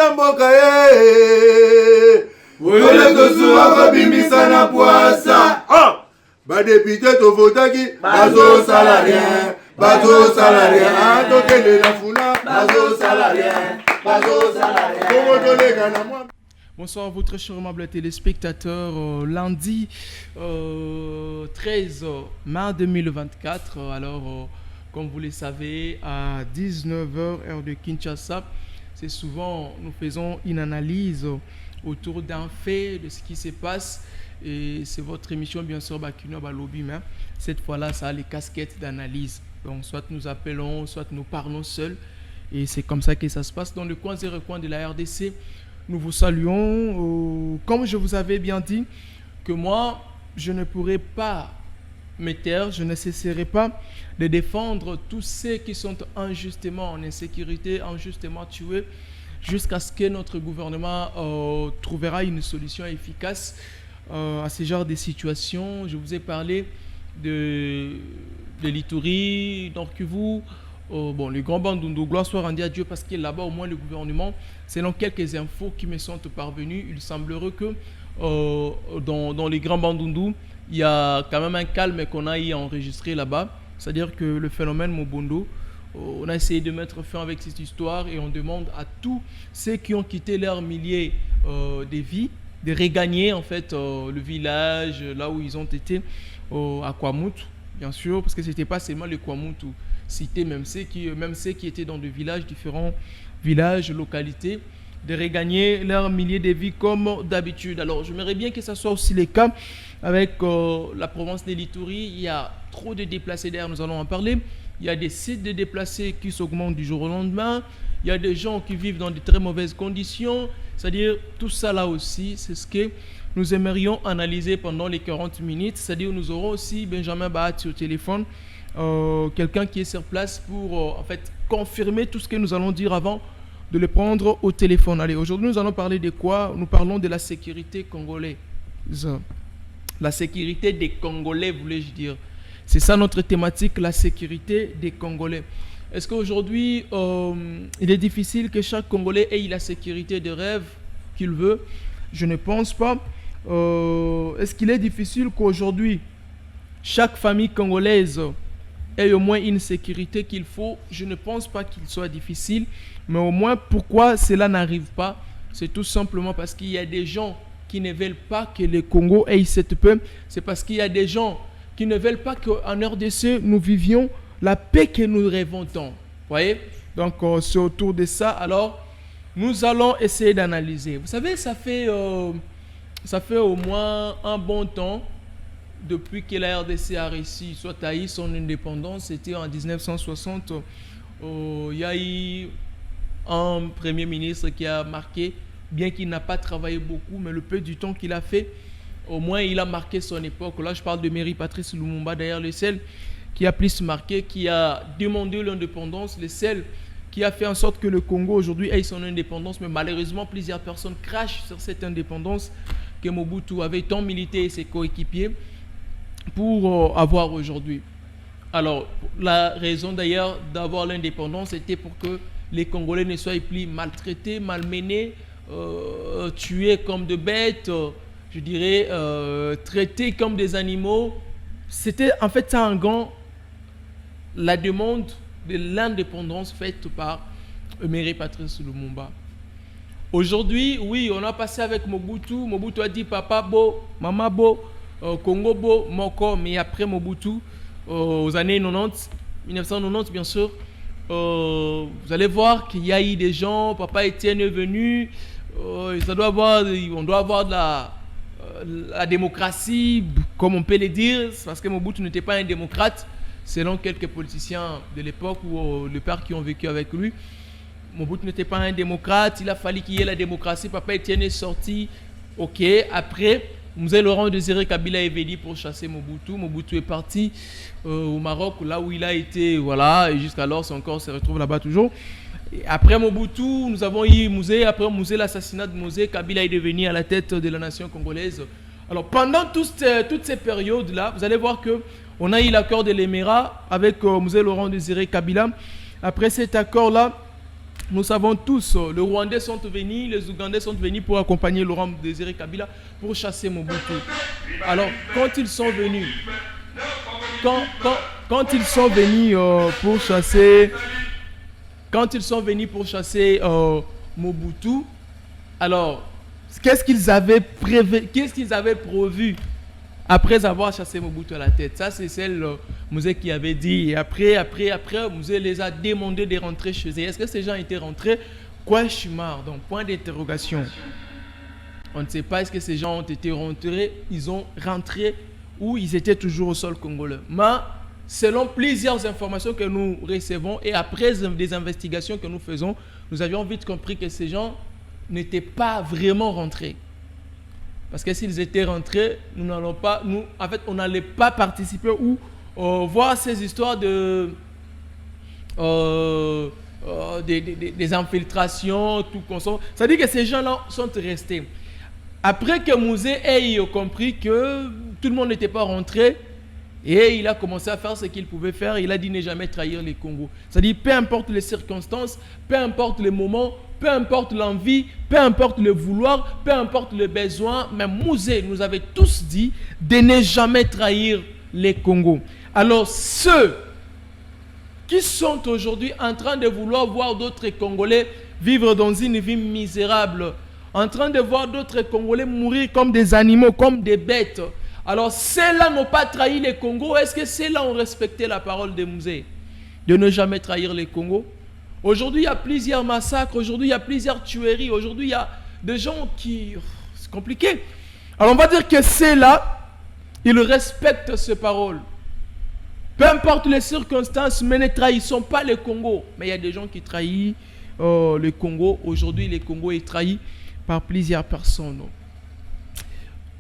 ya mboka ye ole tosuwa kobimisa na poasa badepute tovotaki bazosala rien bazosala rien tokelela funa bazosala rien bazosala rien toleka na mwa. Bonsoir à vous très chers amables téléspectateurs. Lundi 13 mars 2024, alors comme vous le savez, à 19h heure de Kinshasa, c'est souvent nous faisons une analyse autour d'un fait, de ce qui se passe. Et c'est votre émission bien sûr Bakino Balobi, mais cette fois-là ça a les casquettes d'analyse. Donc soit nous appelons, soit nous parlons seuls. Et c'est comme ça que ça se passe dans le coin et recoin de la RDC. Nous vous saluons. Comme je vous avais bien dit, que moi, je ne pourrai pas me taire, je ne cesserai pas de défendre tous ceux qui sont injustement en insécurité, injustement tués, jusqu'à ce que notre gouvernement trouvera une solution efficace à ce genre de situations. Je vous ai parlé de l'Ituri, d'Orkivu, bon, le grand Bandundu, gloire soit rendue à Dieu, parce que là-bas, au moins, le gouvernement, selon quelques infos qui me sont parvenues, il semblerait que dans les grands Bandundu, il y a quand même un calme qu'on a enregistré là-bas. C'est-à-dire que le phénomène Mobondo, on a essayé de mettre fin avec cette histoire et on demande à tous ceux qui ont quitté leur milliers de vies de regagner en fait le village, là où ils ont été, à Kwamut, bien sûr, parce que ce n'était pas seulement les Kwamut cité, même ceux qui étaient dans des villages, différents villages, localités, de regagner leurs milliers de vies comme d'habitude. Alors, j'aimerais bien que ce soit aussi le cas avec la province de l'Ituri. Il y a trop de déplacés d'ailleurs, nous allons en parler. Il y a des sites de déplacés qui s'augmentent du jour au lendemain. Il y a des gens qui vivent dans de très mauvaises conditions. C'est-à-dire, tout ça là aussi, c'est ce que nous aimerions analyser pendant les 40 minutes. C'est-à-dire, nous aurons aussi Benjamin Bahati au téléphone. Quelqu'un qui est sur place pour en fait confirmer tout ce que nous allons dire avant de le prendre au téléphone. Allez, aujourd'hui nous allons parler de quoi? Nous parlons de la sécurité congolaise. La sécurité des Congolais, voulais-je dire. C'est ça notre thématique, la sécurité des Congolais. Est-ce qu'aujourd'hui il est difficile que chaque Congolais ait la sécurité de rêve qu'il veut? Je ne pense pas. Est-ce qu'il est difficile qu'aujourd'hui chaque famille congolaise ait au moins une sécurité qu'il faut? Je ne pense pas qu'il soit difficile, mais au moins pourquoi cela n'arrive pas? C'est tout simplement parce qu'il y a des gens qui ne veulent pas que le Congo ait cette paix. C'est parce qu'il y a des gens qui ne veulent pas qu'en RDC nous vivions la paix que nous rêvons tant. Voyez? Donc c'est autour de ça. Alors nous allons essayer d'analyser. Vous savez, ça fait au moins un bon temps depuis que la RDC a réussi, soit a eu son indépendance. C'était en 1960. Il y a eu un premier ministre qui a marqué, bien qu'il n'a pas travaillé beaucoup, mais le peu du temps qu'il a fait, au moins il a marqué son époque. Là, je parle de Mary Patrice Lumumba, d'ailleurs, le seul qui a plus marqué, qui a demandé l'indépendance, le seul qui a fait en sorte que le Congo aujourd'hui ait son indépendance. Mais malheureusement, plusieurs personnes crachent sur cette indépendance que Mobutu avait tant milité et ses coéquipiers pour avoir aujourd'hui. Alors, la raison d'ailleurs d'avoir l'indépendance était pour que les Congolais ne soient plus maltraités, malmenés, tués comme des bêtes, je dirais, traités comme des animaux. C'était en fait ça en grand la demande de l'indépendance faite par Emery Patrice Lumumba. Aujourd'hui, oui, on a passé avec Mobutu. Mobutu a dit papa beau, maman beau, Congo beau, Moko, mais après Mobutu, aux années 90, 1990 bien sûr, vous allez voir qu'il y a eu des gens, papa Étienne est venu, on doit avoir de la démocratie, comme on peut le dire, parce que Mobutu n'était pas un démocrate, selon quelques politiciens de l'époque ou les pères qui ont vécu avec lui. Mobutu n'était pas un démocrate, il a fallu qu'il y ait la démocratie, papa Étienne est sorti, ok, après, Mzee Laurent Désiré Kabila est venu pour chasser Mobutu. Mobutu est parti au Maroc, là où il a été, voilà, et jusqu'alors son corps se retrouve là-bas toujours. Et après Mobutu, nous avons eu Mzee, après Mzee, l'assassinat de Mzee, Kabila est devenu à la tête de la nation congolaise. Alors pendant toutes ces périodes-là, vous allez voir qu'on a eu l'accord de l'Émirat avec Mzee Laurent Désiré Kabila. Après cet accord-là, Nous savons tous, les Rwandais sont venus, les Ougandais sont venus pour accompagner Laurent Désiré Kabila pour chasser Mobutu. Alors, quand ils sont venus, quand ils sont venus pour chasser Mobutu, alors, qu'est-ce qu'ils avaient prévu après avoir chassé Mobutu à la tête? Ça, c'est celle Mouzé qui avait dit. Et après, Mouzé les a demandé de rentrer chez eux. Est-ce que ces gens étaient rentrés? Cauchemar, donc point d'interrogation. On ne sait pas, est-ce que ces gens ont été rentrés, ils ont rentré ou ils étaient toujours au sol congolais. Mais selon plusieurs informations que nous recevons et après des investigations que nous faisons, nous avions vite compris que ces gens n'étaient pas vraiment rentrés. Parce que s'ils étaient rentrés, on n'allait pas participer ou voir ces histoires des infiltrations, tout consort. C'est-à-dire que ces gens-là sont restés. Après que Mouzé ait compris que tout le monde n'était pas rentré, et il a commencé à faire ce qu'il pouvait faire, il a dit ne jamais trahir les Congos. C'est-à-dire, peu importe les circonstances, peu importe les moments, peu importe l'envie, peu importe le vouloir, peu importe le besoin, mais Mouzé nous avait tous dit de ne jamais trahir les Congos. Alors ceux qui sont aujourd'hui en train de vouloir voir d'autres Congolais vivre dans une vie misérable, en train de voir d'autres Congolais mourir comme des animaux, comme des bêtes, alors ceux-là n'ont pas trahi les Congos. Est-ce que ceux-là ont respecté la parole de Mouzé de ne jamais trahir les Congos? Aujourd'hui, il y a plusieurs massacres, aujourd'hui, il y a plusieurs tueries, aujourd'hui, il y a des gens qui... C'est compliqué. Alors, on va dire que ceux-là, ils respectent ces paroles. Peu importe les circonstances, mais ne trahissons pas le Congo. Mais il y a des gens qui trahissent le Congo. Aujourd'hui, le Congo est trahi par plusieurs personnes.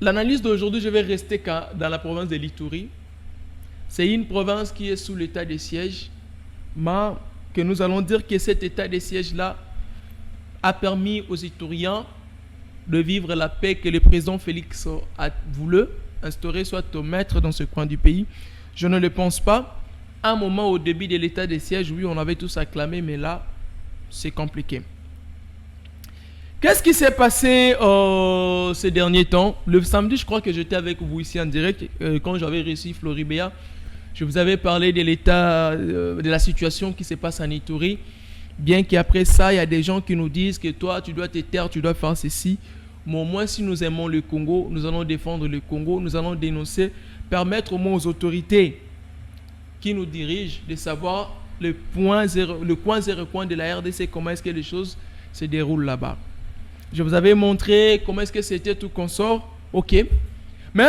L'analyse d'aujourd'hui, je vais rester dans la province de l'Ituri. C'est une province qui est sous l'état de siège, mais que nous allons dire que cet état de siège-là a permis aux Ituriens de vivre la paix que le président Félix a voulu instaurer, soit au maître dans ce coin du pays. Je ne le pense pas. À un moment, au début de l'état de siège, oui, on avait tous acclamé, mais là, c'est compliqué. Qu'est-ce qui s'est passé ces derniers temps? Le samedi, je crois que j'étais avec vous ici en direct, quand j'avais reçu Floribéa. Je vous avais parlé de l'état, de la situation qui se passe en Ituri. Bien qu'après ça, il y a des gens qui nous disent que toi, tu dois te taire, tu dois faire ceci. Mais au moins, si nous aimons le Congo, nous allons défendre le Congo, nous allons dénoncer, permettre au moins aux autorités qui nous dirigent de savoir le coin zéro coin de la RDC, comment est-ce que les choses se déroulent là-bas. Je vous avais montré comment est-ce que c'était tout consort. Ok. Mais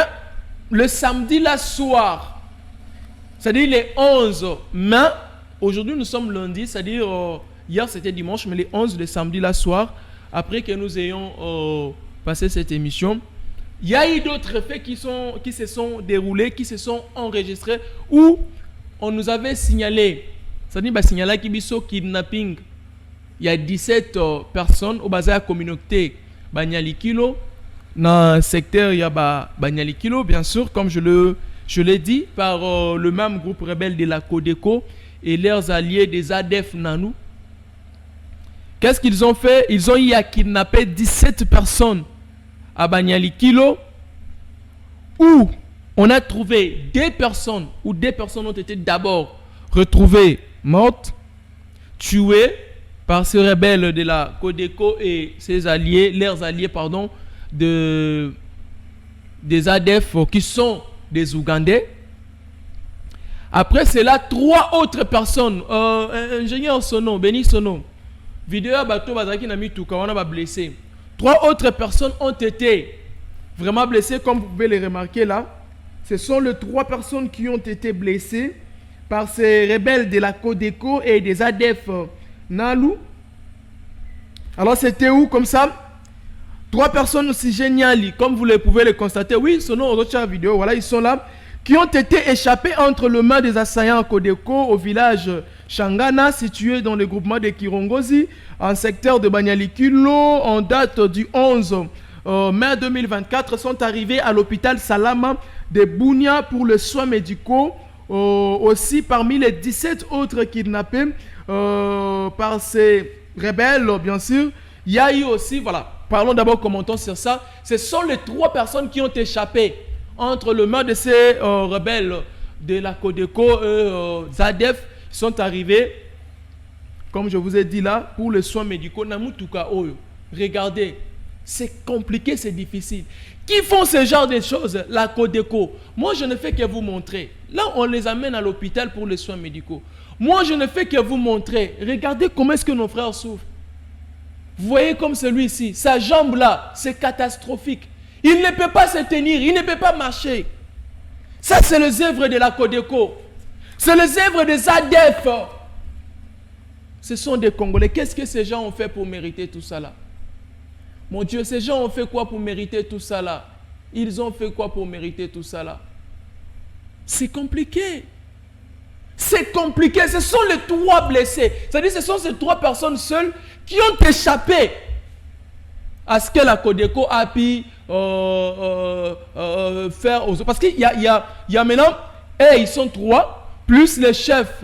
le samedi, la soir, c'est-à-dire les 11 mai, aujourd'hui nous sommes lundi, c'est-à-dire hier c'était dimanche, mais les 11 de samedi, la soir, après que nous ayons passé cette émission, il y a eu d'autres faits qui se sont déroulés, qui se sont enregistrés, où on nous avait signalé, c'est-à-dire signalé qu'il y a kidnapping. Il y a 17 personnes au basé à la communauté Banyalikilo. Dans le secteur, il y a Banyalikilo, bien sûr, comme je l'ai dit, par le même groupe rebelle de la Codeco et leurs alliés des ADF Nanou. Qu'est-ce qu'ils ont fait? Ils ont eu à kidnapper 17 personnes à Banyalikilo, où on a trouvé des personnes ont été d'abord retrouvées mortes, tuées, par ces rebelles de la Codeco et ses alliés, leurs alliés, des ADF qui sont des Ougandais. Après cela, 3 autres personnes, ingénieur Sono, Béni Sono, vidéo bateau bazaki na mituka on a blessé. 3 autres personnes ont été vraiment blessées, comme vous pouvez les remarquer là. Ce sont les 3 personnes qui ont été blessées par ces rebelles de la Codeco et des ADF Nalu. Alors c'était où comme ça? 3 personnes aussi géniales, comme vous pouvez le constater. Oui, selon notre vidéo, voilà, ils sont là, qui ont été échappés entre les mains des assaillants Codeco au village Changana, situé dans le groupement de Kirongozi, en secteur de Banyalikilo, en date du 11 mai 2024, sont arrivés à l'hôpital Salama de Bunia pour les soins médicaux. Aussi parmi les 17 autres kidnappés par ces rebelles, bien sûr. Il y a eu aussi, voilà, parlons d'abord, commentons sur ça. Ce sont les 3 personnes qui ont échappé entre le meurtre de ces rebelles de la Codeco et Zadef. Ils sont arrivés, comme je vous ai dit là, pour les soins médicaux. Regardez, c'est compliqué, c'est difficile. Qui font ce genre de choses? La Codeco. Moi, je ne fais que vous montrer. Là, on les amène à l'hôpital pour les soins médicaux. Moi, je ne fais que vous montrer. Regardez comment est-ce que nos frères souffrent. Vous voyez comme celui-ci, sa jambe là, c'est catastrophique. Il ne peut pas se tenir, il ne peut pas marcher. Ça, c'est les œuvres de la Codeco. C'est les œuvres des ADF. Ce sont des Congolais. Qu'est-ce que ces gens ont fait pour mériter tout ça là? Mon Dieu, ces gens ont fait quoi pour mériter tout ça là? Ils ont fait quoi pour mériter tout ça là? C'est compliqué. C'est compliqué. Ce sont les 3 blessés. C'est-à-dire ce sont ces 3 personnes seules qui ont échappé à ce que la Codeco a pu faire aux autres. Parce qu'il y a maintenant, ils sont 3, plus les chefs.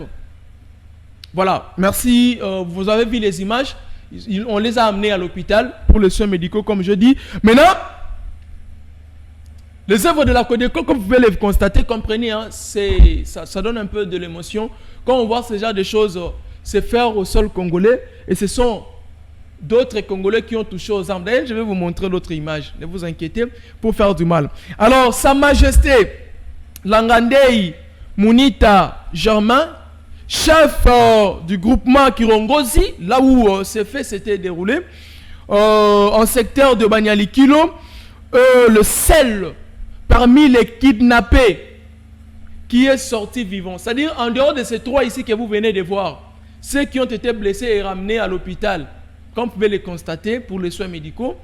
Voilà, merci. Vous avez vu les images. On les a amenés à l'hôpital pour les soins médicaux, comme je dis. Maintenant, les œuvres de la Codeco, comme vous pouvez les constater, comprenez, hein, ça donne un peu de l'émotion. Quand on voit ce genre de choses se faire au sol congolais, et ce sont d'autres Congolais qui ont touché aux armes. D'ailleurs, je vais vous montrer d'autres images, ne vous inquiétez, pour faire du mal. Alors, Sa Majesté Langandei Munita Germain, chef du groupement Kirongozi, là où ces faits s'étaient déroulés, en secteur de Banyalikilo, le seul parmi les kidnappés qui est sorti vivant. C'est-à-dire, en dehors de ces 3 ici que vous venez de voir, ceux qui ont été blessés et ramenés à l'hôpital, comme vous pouvez les constater pour les soins médicaux,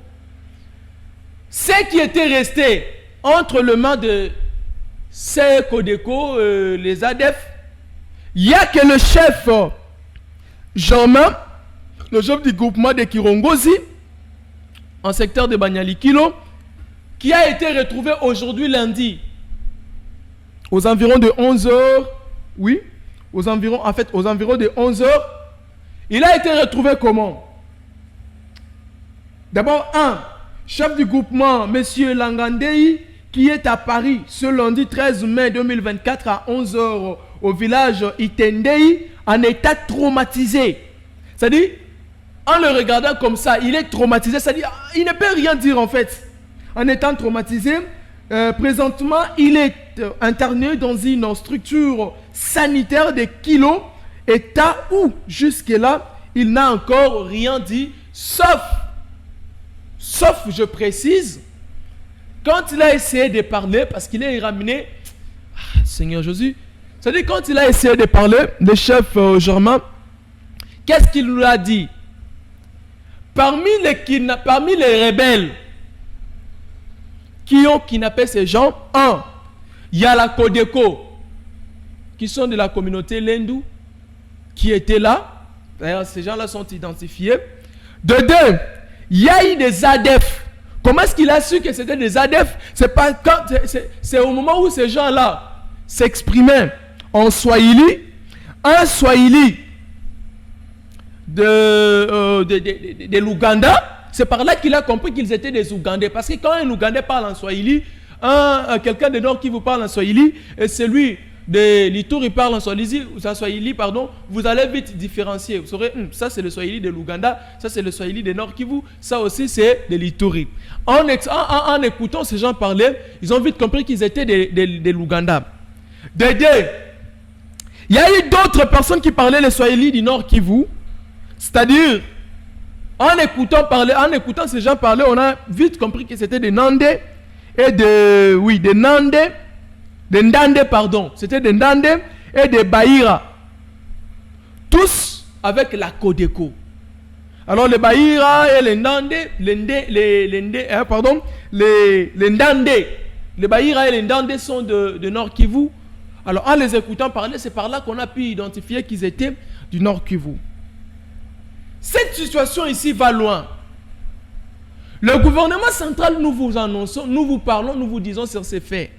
ceux qui étaient restés entre les mains de ces Codeco, les ADF, il n'y a que le chef Germain, le chef du groupement de Kirongozi, en secteur de Banyalikilo, qui a été retrouvé aujourd'hui lundi, aux environs de 11h, oui, aux environs de 11h. Il a été retrouvé comment? D'abord, chef du groupement, M. Langandei, qui est à Paris ce lundi 13 mai 2024 à 11h au village Itendei, en état traumatisé. C'est-à-dire, en le regardant comme ça, il est traumatisé. C'est-à-dire, il ne peut rien dire en fait. En étant traumatisé, présentement, il est interné dans une structure sanitaire de Kilo, état où, jusque-là, il n'a encore rien dit, sauf, je précise, quand il a essayé de parler, parce qu'il est ramené, Seigneur Jésus, c'est-à-dire quand il a essayé de parler, le chef Germain, qu'est-ce qu'il nous a dit? Parmi les rebelles qui ont kidnappé ces gens, il y a la Codeco, qui sont de la communauté Lendu, qui étaient là. D'ailleurs, ces gens-là sont identifiés. De 2, il y a eu des ADF. Comment est-ce qu'il a su que c'était des ADF? C'est au moment où ces gens-là s'exprimaient en Swahili, un Swahili de l'Ouganda. C'est par là qu'il a compris qu'ils étaient des Ougandais. Parce que quand un Ougandais parle en Swahili, quelqu'un de Nord qui vous parle en Swahili, et celui de l'Ituri parle en Swahili, pardon, vous allez vite différencier. Vous saurez, ça c'est le Swahili de l'Ouganda, ça c'est le Swahili de Nord Kivu, ça aussi c'est de l'Ituri. En écoutant ces gens parler, ils ont vite compris qu'ils étaient de l'Ouganda. Il y a eu d'autres personnes qui parlaient le Swahili du Nord Kivu, c'est-à-dire, en écoutant ces gens parler, on a vite compris que c'était des Nandais et des Ndandais, pardon. C'était des Ndandais et des Bahira. Tous avec la Codeco. Alors les Bahira et les Ndandais, les Ndandais. Les Bahira et les Ndandais sont de Nord Kivu. Alors en les écoutant parler, c'est par là qu'on a pu identifier qu'ils étaient du Nord Kivu. Cette situation ici va loin. Le gouvernement central, nous vous annonçons, nous vous parlons, nous vous disons sur ces faits.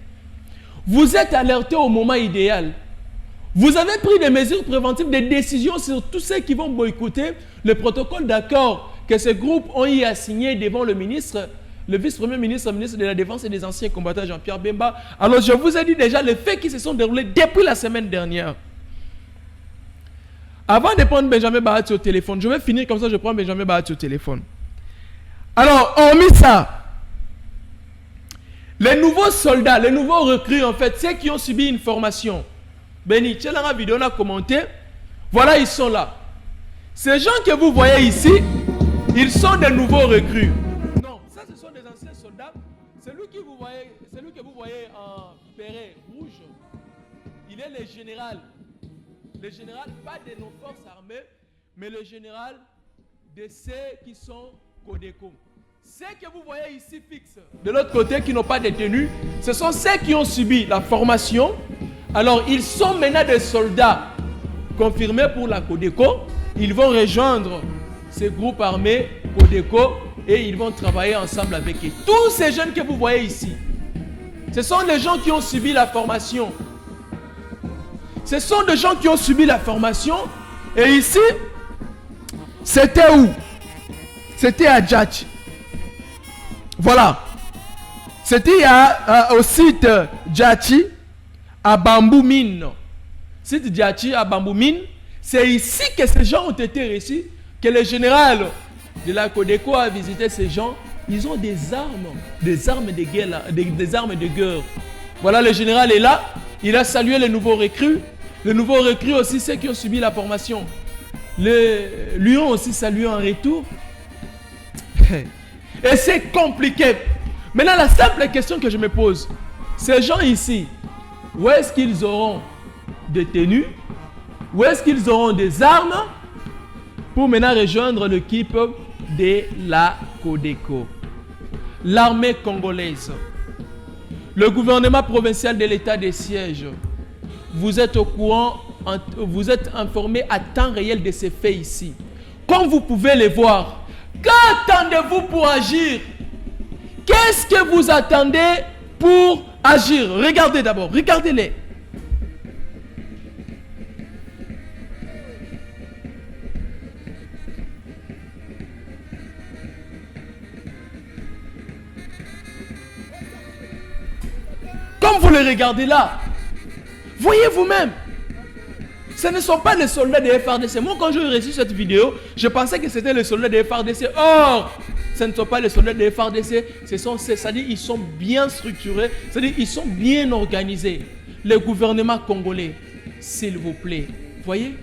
Vous êtes alertés au moment idéal. Vous avez pris des mesures préventives, des décisions sur tous ceux qui vont boycotter le protocole d'accord que ces groupes ont eu à signer devant le ministre, le vice-premier ministre, le ministre de la Défense et des anciens combattants Jean-Pierre Bemba. Alors je vous ai dit déjà les faits qui se sont déroulés depuis la semaine dernière. Avant de prendre Benjamin Bahati au téléphone, je vais finir comme ça, je prends Benjamin Bahati au téléphone. Alors, hormis ça, les nouveaux soldats, les nouveaux recrues en fait, ceux qui ont subi une formation, Béni, tu as la vidéo, on a commenté. Voilà, ils sont là. Ces gens que vous voyez ici, ils sont des nouveaux recrues. Non, ça ce sont des anciens soldats. Celui que vous voyez en béret rouge, il est le général. Le général, pas de nos forces armées, mais le général de ceux qui sont Codeco. Ceux que vous voyez ici fixes, de l'autre côté, qui n'ont pas de tenue, ce sont ceux qui ont subi la formation. Alors, ils sont maintenant des soldats confirmés pour la Codeco. Ils vont rejoindre ces groupes armés Codeco et ils vont travailler ensemble avec eux. Tous ces jeunes que vous voyez ici, ce sont des gens qui ont subi la formation. Ce sont des gens qui ont subi la formation. Et ici, c'était où? C'était à Djatchi. Voilà. C'était au site Djatchi, à Bambou Mine. Site Djatchi, à Bambou Mine. C'est ici que ces gens ont été reçus, que le général de la Codeco a visité ces gens. Ils ont des armes de guerre, des armes de guerre. Voilà, le général est là. Il a salué les nouveaux recrues. Les nouveaux recrues aussi, ceux qui ont subi la formation. Lui ont aussi salué en retour. Et c'est compliqué. Maintenant, la simple question que je me pose, ces gens ici, où est-ce qu'ils auront des tenues? Où est-ce qu'ils auront des armes pour maintenant rejoindre l'équipe de la Codeco? L'armée congolaise, le gouvernement provincial de l'état des sièges, vous êtes au courant, vous êtes informé à temps réel de ces faits ici. Comme vous pouvez les voir, qu'attendez-vous pour agir? Qu'est-ce que vous attendez pour agir? Regardez d'abord, regardez-les. Comme vous les regardez là, voyez vous-même. Ce ne sont pas les soldats de FARDC. Moi, quand j'ai reçu cette vidéo, je pensais que c'était les soldats de FARDC. Or, ce ne sont pas les soldats de FARDC. C'est-à-dire qu'ils sont bien structurés. C'est-à-dire qu'ils sont bien organisés. Le gouvernement congolais, s'il vous plaît. Voyez?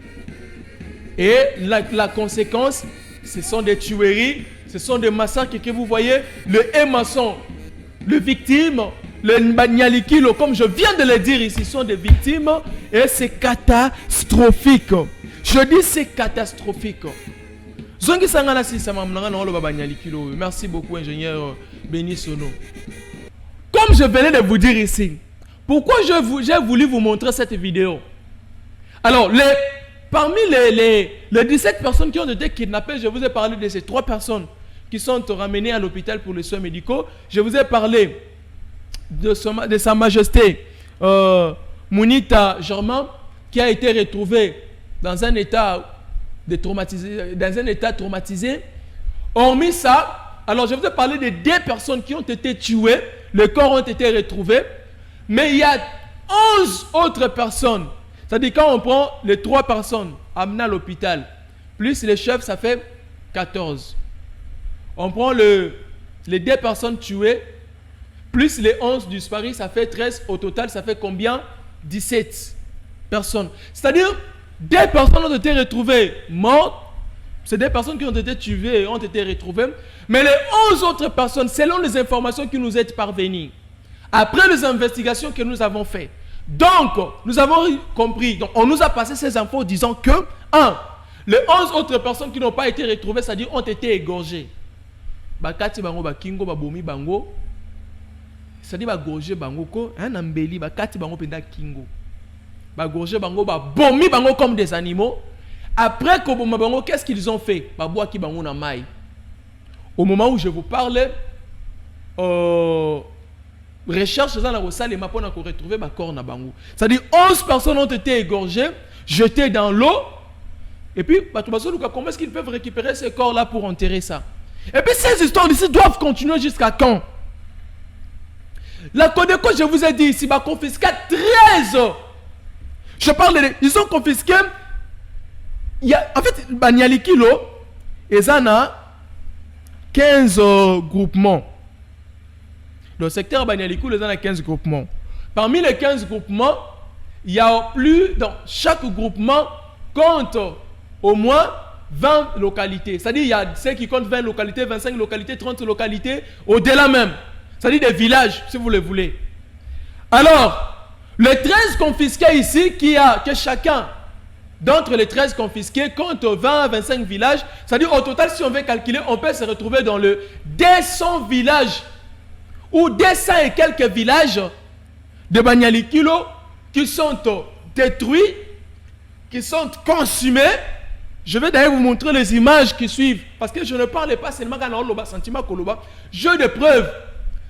Et la conséquence, ce sont des tueries, ce sont des massacres que vous voyez. Le Emasson, les victimes, les Mbanyali-Kilo, comme je viens de le dire ici, sont des victimes et c'est catastrophique. Je dis c'est catastrophique. Merci beaucoup, ingénieur Béni Sono. Comme je venais de vous dire ici, pourquoi j'ai voulu vous montrer cette vidéo? Alors, parmi les 17 personnes qui ont été kidnappées, je vous ai parlé de ces 3 personnes qui sont ramenées à l'hôpital pour les soins médicaux. Je vous ai parlé de Sa Majesté Mounita Germain, qui a été retrouvé dans un état traumatisé. Hormis ça, alors je vous ai parlé de 2 personnes qui ont été tuées, les corps ont été retrouvés, mais il y a 11 autres personnes. C'est-à-dire quand on prend les 3 personnes amenées à l'hôpital, plus les chefs, ça fait 14. On prend les 2 personnes tuées, plus les 11 disparus, ça fait 13. Au total, ça fait combien? 17 personnes. C'est-à-dire, 2 personnes ont été retrouvées mortes. C'est 2 personnes qui ont été tuées et ont été retrouvées. Mais les 11 autres personnes, selon les informations qui nous sont parvenues, après les investigations que nous avons faites, donc, nous avons compris. Donc, on nous a passé ces infos disant que, 1, les 11 autres personnes qui n'ont pas été retrouvées, c'est-à-dire ont été égorgées. Bakati bango, bakingo, babomi bango. C'est-à-dire bagorger bango ko un ambeli bakati bango penda kingo bagorger bango bomi bango comme des animaux. Après koboma bango, qu'est-ce qu'ils ont fait? Baboa ki bango na mai. Au moment où je vous parle, recherche dans la salle et m'a pour retrouver ma corps na bango. C'est-à-dire 11 personnes ont été égorgées, jetées dans l'eau. Et puis, comment est-ce qu'ils peuvent récupérer ces corps-là pour enterrer ça? Et puis, ces histoires ici doivent continuer jusqu'à quand? La Codeco, je vous ai dit ici, va confisquer 13. Je parle ils ont confisqué. En fait, Banyali Kilo, ils ont 15 groupements. Le secteur Banyali Kilo, ils ont 15 groupements. Parmi les 15 groupements, il y a plus, dans chaque groupement compte au moins 20 localités. C'est-à-dire, il y a ceux qui comptent 20 localités, 25 localités, 30 localités, au-delà même. C'est-à-dire des villages, si vous le voulez. Alors, les 13 confisqués ici, que chacun d'entre les 13 confisqués compte 20 à 25 villages. C'est-à-dire, au total, si on veut calculer, on peut se retrouver dans le 200 villages ou 200 et quelques villages de Banyali Kilo qui sont détruits, qui sont consumés. Je vais d'ailleurs vous montrer les images qui suivent. Parce que je ne parle pas seulement de sentiment Koloba. Jeu de preuves.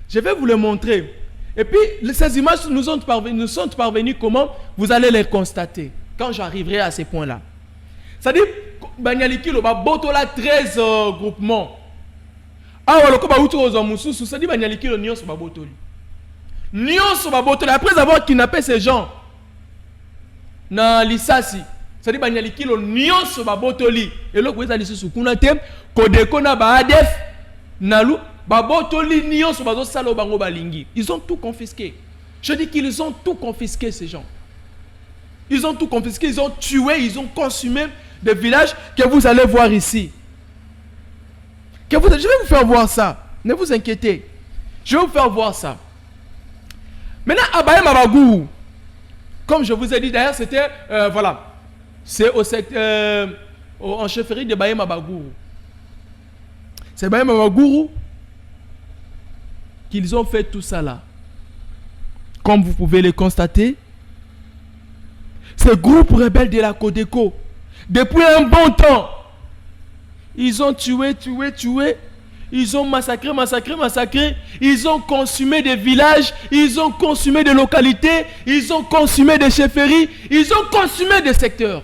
Je vais vous les montrer. Et puis, ces images nous sont parvenues comment? Vous allez les constater quand j'arriverai à ces points-là. C'est-à-dire, Banyali Kilo, Botola 13 groupements. C'est-à-dire, Banyali Kilo, Nyos Babotoli. Nyos Babotoli. Après avoir kidnappé ces gens, dans l'Issassi, c'est-à-dire Banyali Kilo, Nyos Babotoli. Et là, vous allez se souvenir, Kodeko na Baadef, Nalu, Babotoli, Nyos Babotoli, Bango Balingi. Ils ont tout confisqué. Je dis qu'ils ont tout confisqué, ces gens. Ils ont tout confisqué, ils ont tué, ils ont consumé des villages que vous allez voir ici. Je vais vous faire voir ça. Ne vous inquiétez. Je vais vous faire voir ça. Maintenant, Abaye Mabagou, comme je vous ai dit d'ailleurs, c'était, voilà, c'est en chefferie de Baye Mabagou. C'est Baye Mabagou qu'ils ont fait tout ça là. Comme vous pouvez le constater, ces groupes rebelles de la Codeco, depuis un bon temps, ils ont tué. Ils ont massacré. Ils ont consumé des villages. Ils ont consumé des localités. Ils ont consumé des chefferies. Ils ont consumé des secteurs.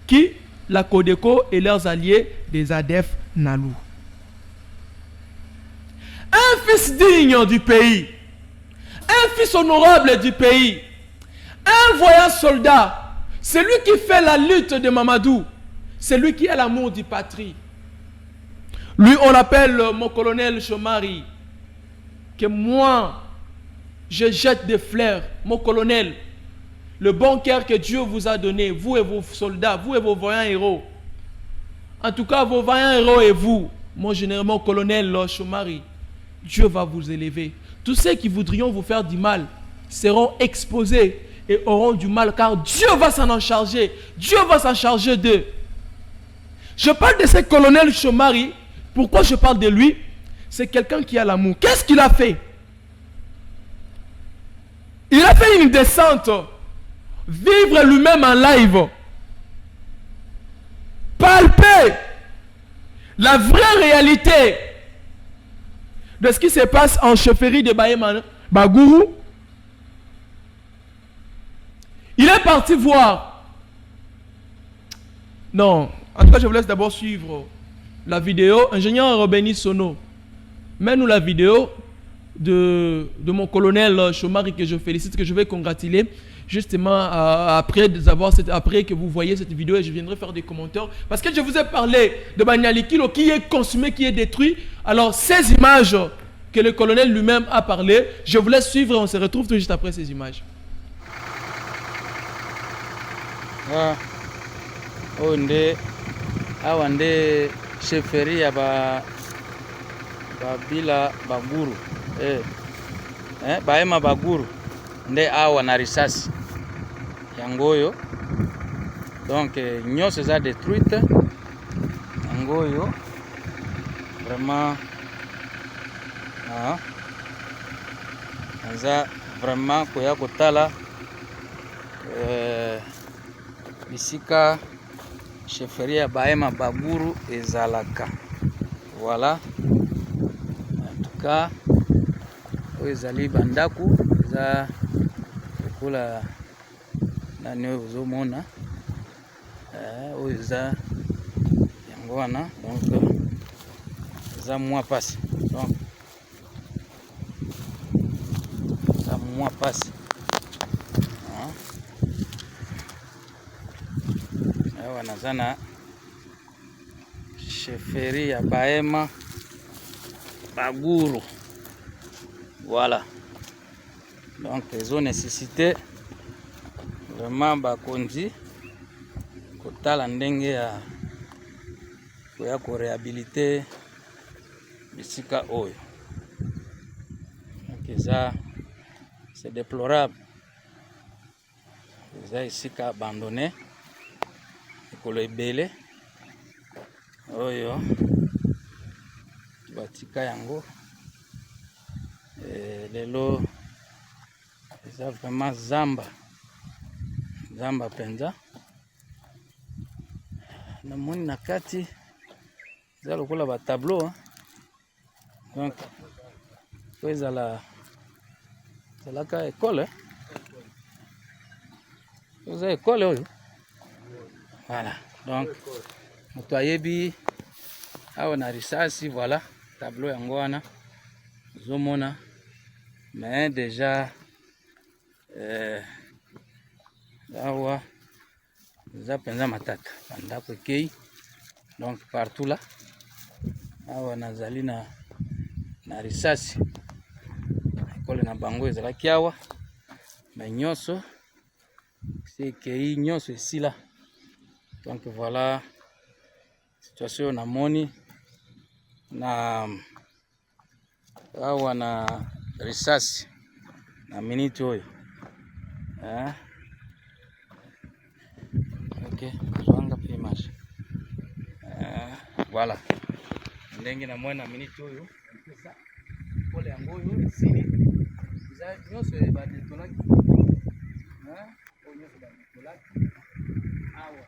Qui? La Codeco et leurs alliés des ADF Nalou. Un fils digne du pays. Un fils honorable du pays. Un voyant soldat. Celui qui fait la lutte de Mamadou. Celui qui a l'amour du patrie. Lui, on l'appelle mon colonel Chomari. Que moi, je jette des fleurs. Mon colonel, le bon cœur que Dieu vous a donné, vous et vos soldats, vous et vos voyants héros. En tout cas, vos vaillants héros et vous, mon général, mon colonel Chomari, Dieu va vous élever. Tous ceux qui voudrions vous faire du mal seront exposés et auront du mal, car Dieu va s'en charger. Dieu va s'en charger d'eux. Je parle de ce colonel Chomari. Pourquoi je parle de lui? C'est quelqu'un qui a l'amour. Qu'est-ce qu'il a fait? Il a fait une descente. Vivre lui-même en live. Palper la vraie réalité de ce qui se passe en chefferie de Baye Bagourou. Il est parti voir. Non, en tout cas, je vous laisse d'abord suivre la vidéo. Ingénieur Robeni Sono, mets-nous la vidéo de mon colonel Chomari que je félicite, que je vais congratuler. Justement, après que vous voyez cette vidéo, et je viendrai faire des commentaires. Parce que je vous ai parlé de Banyali Kilo qui est consumé, qui est détruit. Alors, ces images que le colonel lui-même a parlé, je vous laisse suivre et on se retrouve tout juste après ces images. Awande chefferie ya Bila Baguru Baema Baguru nde awa na risasi yangoyo, donc nyonso eza détruite yangoyo vraiment eza vraiment koya kotala bisika chefferie ya Baema Baguru ezalaka. Voilà, en tout cas oyo ezali bandaku eza lokola nani oyo ozomona oyo eza yango wana donc eza mwa pasi donc eza mwa pasi awa naza na chefferie ya Bahema Baguru. Voilà. Donc ils ont nécessité vraiment bakonzi kotala ndenge ya koya ko réhabiliter bisika oyo. Donc c'est déplorable. Eza isika abandonné ekolo ebele oyo batika yango lelo eza vraiment zamba penza namoni na kati eza lokola ba tableau donc po ezalaka école eza école oyo voilà donc moto ayebi awa na risasi voilà tableau yango wana zomona mais déjà awa eza penza matata bandako ekei donc partout là awa nazali na risasi ekole na bango ezalaki awa mais nyonso sekei nyonso esila donc voilà situation namoni na awa na risasi na minute oyo ok zwanga pe image voilà ndenge na mwana minute oyo pesa pole yango oyo sili za nyonso ba detolaki oyo nyonso ba detolaki awa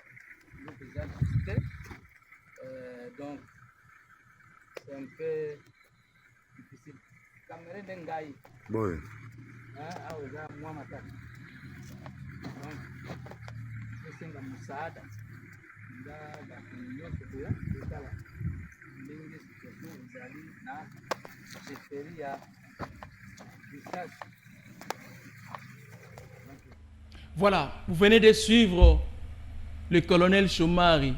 ndio pesa donc c'est un peu difficile. Caméra d'engaï. Bon. Ah, oza moi matata. Donc, c'est un musada. Nda ba kunyo kuya, kala. Ndenge situation ezali na chefferie ya Visage. Voilà, vous venez de suivre le colonel Chomari,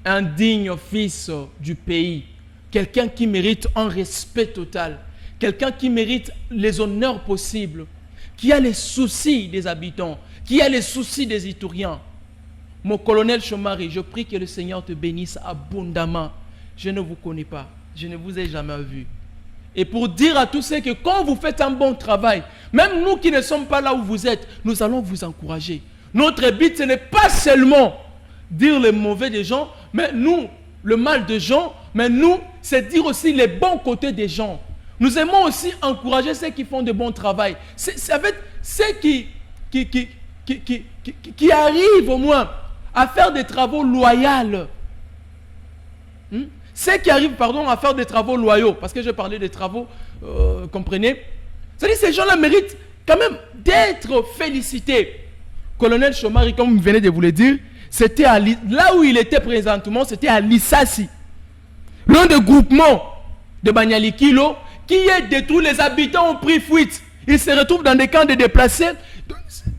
un digne fils du pays, quelqu'un qui mérite un respect total, quelqu'un qui mérite les honneurs possibles, qui a les soucis des habitants, qui a les soucis des Ituriens. Mon colonel Chomari, je prie que le Seigneur te bénisse abondamment. Je ne vous connais pas, je ne vous ai jamais vu. Et pour dire à tous ceux que quand vous faites un bon travail, même nous qui ne sommes pas là où vous êtes, nous allons vous encourager. Notre but, ce n'est pas seulement dire le mauvais des gens, mais nous, le mal des gens, mais nous, c'est dire aussi les bons côtés des gens. Nous aimons aussi encourager ceux qui font de bon travail. C'est avec ceux qui arrivent au moins à faire des travaux loyaux. Ceux qui arrivent, à faire des travaux loyaux, parce que je parlais des travaux, comprenez? C'est-à-dire que ces gens-là méritent quand même d'être félicités. Colonel Chomari, comme vous venez de vous le dire, c'était là où il était présentement, c'était à Lissassi. L'un des groupements de Banyalikilo qui a détruit, les habitants ont pris fuite. Ils se retrouvent dans des camps de déplacés,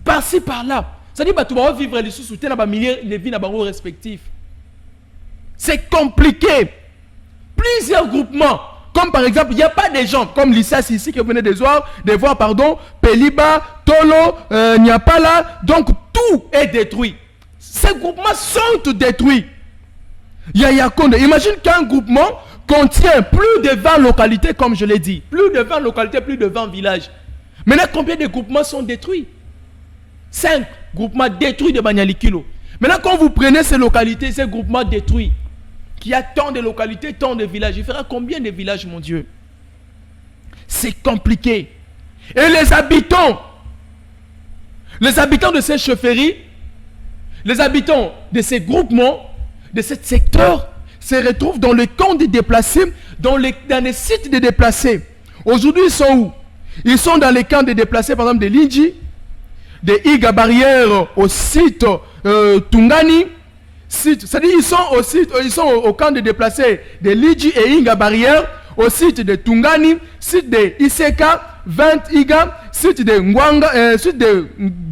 par-ci, par-là. C'est-à-dire que tu vas vivre les sous-soutés dans les vies respectifs. C'est compliqué. Plusieurs groupements, comme par exemple, il n'y a pas des gens comme Lissassi ici que vous venez de voir, Peliba, Tolo, Niapala. Donc tout est détruit. Ces groupements sont détruits. Yayakonde, imagine qu'un groupement contient plus de 20 localités, comme je l'ai dit. Plus de 20 localités, plus de 20 villages. Maintenant, combien de groupements sont détruits? 5 groupements détruits de Banyalikilo. Maintenant, quand vous prenez ces localités, ces groupements détruits, qui a tant de localités, tant de villages, il fera combien de villages, mon Dieu? C'est compliqué. Et les habitants de ces chefferies, les habitants de ces groupements, de ce secteur, se retrouvent dans les camps de déplacés, dans les sites de déplacés. Aujourd'hui, ils sont où? Ils sont dans les camps de déplacés, par exemple, de Lindji, de Iga Barrière au site Tungani. C'est-à-dire ils sont au camp de déplacés de Lindji et Iga Barrière, au site de Tungani, site de Iseka, 20 Iga, site de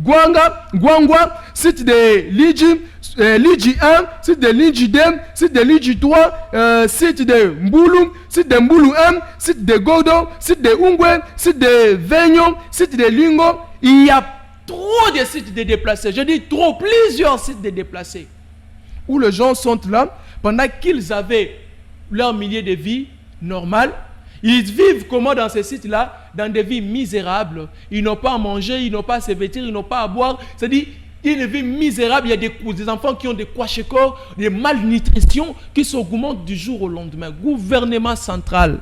Gwangwa, site de Lindji, Lindji 1, site de Lindji 2, site de Lindji 3, site de Mbulu, site de Mbulu 1, site de Godo, site de Ungwe, site de Venyo, site de Lingo. Il y a trop de sites de déplacés. Je dis trop, plusieurs sites de déplacés. Où les gens sont là pendant qu'ils avaient leur milieu de vie normal. Ils vivent comment dans ces sites-là? Dans des vies misérables. Ils n'ont pas à manger, ils n'ont pas à se vêtir, ils n'ont pas à boire. C'est-à-dire, ils vivent misérables. Il y a des enfants qui ont des kwashekor, des malnutritions qui s'augmentent du jour au lendemain. Gouvernement central.